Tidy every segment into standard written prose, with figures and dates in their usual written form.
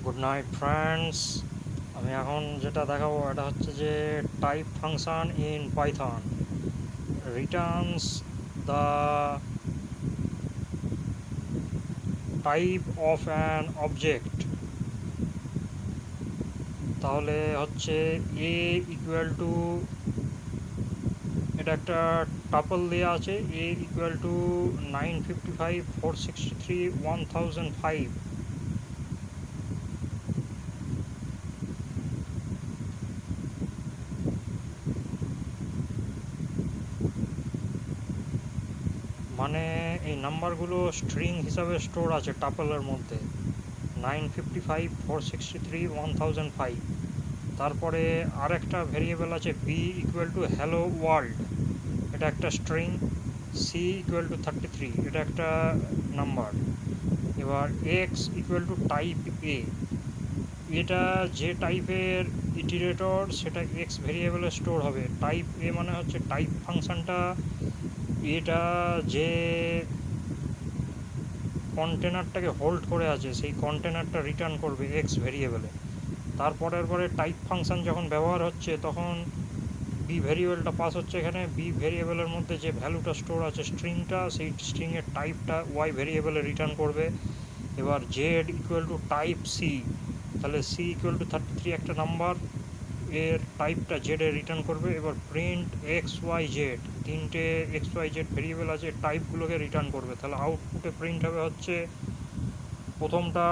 Good night friends. আমি এখন যেটা দেখাবো এটা হচ্ছে যে type function in Python Returns the type of an object. তাহলে হচ্ছে এ ইকুয়াল টু, এটা একটা টাপল দেওয়া আছে, এ ইকুয়াল টু 955 463 1005। মানে এই নাম্বারগুলো স্ট্রিং হিসাবে স্টোর আছে টাপলের মধ্যে, 955 463 1005। তারপরে আরেকটা ভেরিয়েবল আছে b equal to hello world, এটা একটা স্ট্রিং। সি ইকুয়াল টু 33, এটা একটা নাম্বার। এবার এক্স ইকুয়াল টু টাইপ এ, এটা যে টাইপের ইটিরেটর সেটা এক্স ভেরিয়েবলে স্টোর হবে। টাইপ এ মানে হচ্ছে টাইপ ফাংশনটা, এটা যে কন্টেনারটাকে হোল্ড করে আছে সেই কন্টেনারটা রিটার্ন করবে এক্স ভেরিয়েবলে। তারপরের পরে টাইপ ফাংশন যখন ব্যবহার হচ্ছে তখন বি ভেরিয়েবলটা পাস হচ্ছে, এখানে বি ভেরিয়েবলের মধ্যে যে ভ্যালুটা স্টোর আছে স্ট্রিংটা, সেই স্ট্রিংয়ের টাইপটা ওয়াই ভেরিয়েবলে রিটার্ন করবে। এবার z equal to type c, তাহলে সি ইকুয়াল টু 33 একটা নাম্বার, এর টাইপটা জেডে রিটার্ন করবে। এবার প্রিন্ট এক্স ওয়াই জেড, তিনটে এক্স ওয়াই জেড ভেরিয়েবল আছে, টাইপগুলোকে রিটার্ন করবে। তাহলে আউটপুটে প্রিন্ট হবে হচ্ছে, প্রথমটা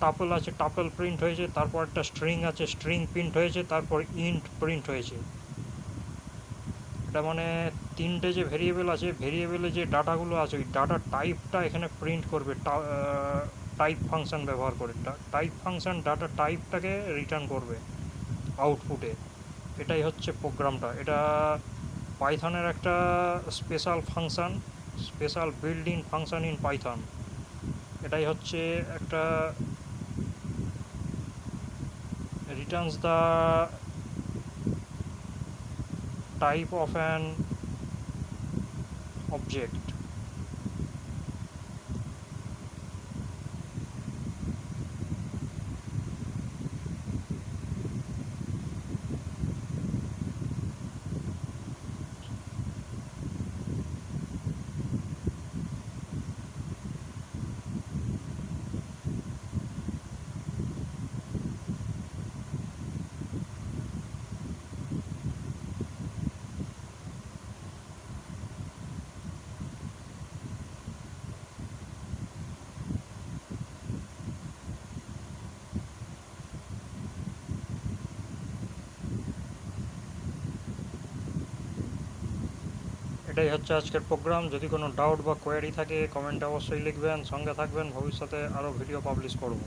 টাপল আছে, টাপল প্রিন্ট হয়েছে, তারপর একটা স্ট্রিং আছে, স্ট্রিং প্রিন্ট হয়েছে, তারপর ইন্ট প্রিন্ট হয়েছে। এটা মানে তিনটে যে ভেরিয়েবল আছে, ভেরিয়েবলে যে ডাটাগুলো আছে ওই ডাটা টাইপটা এখানে প্রিন্ট করবে টাইপ ফাংশন ব্যবহার করে। টাইপ ফাংশন ডাটা টাইপটাকে রিটার্ন করবে আউটপুটে। এটাই হচ্ছে প্রোগ্রামটা। এটা পাইথনের একটা special function, special build in function in Python. এটাই হচ্ছে একটা Returns the type of an object. এটাই হচ্ছে আজকের প্রোগ্রাম। যদি কোনো ডাউট বা কোয়েরি থাকে কমেন্টে অবশ্যই লিখবেন, সঙ্গে থাকবেন, ভবিষ্যতে আরও ভিডিও পাবলিশ করব।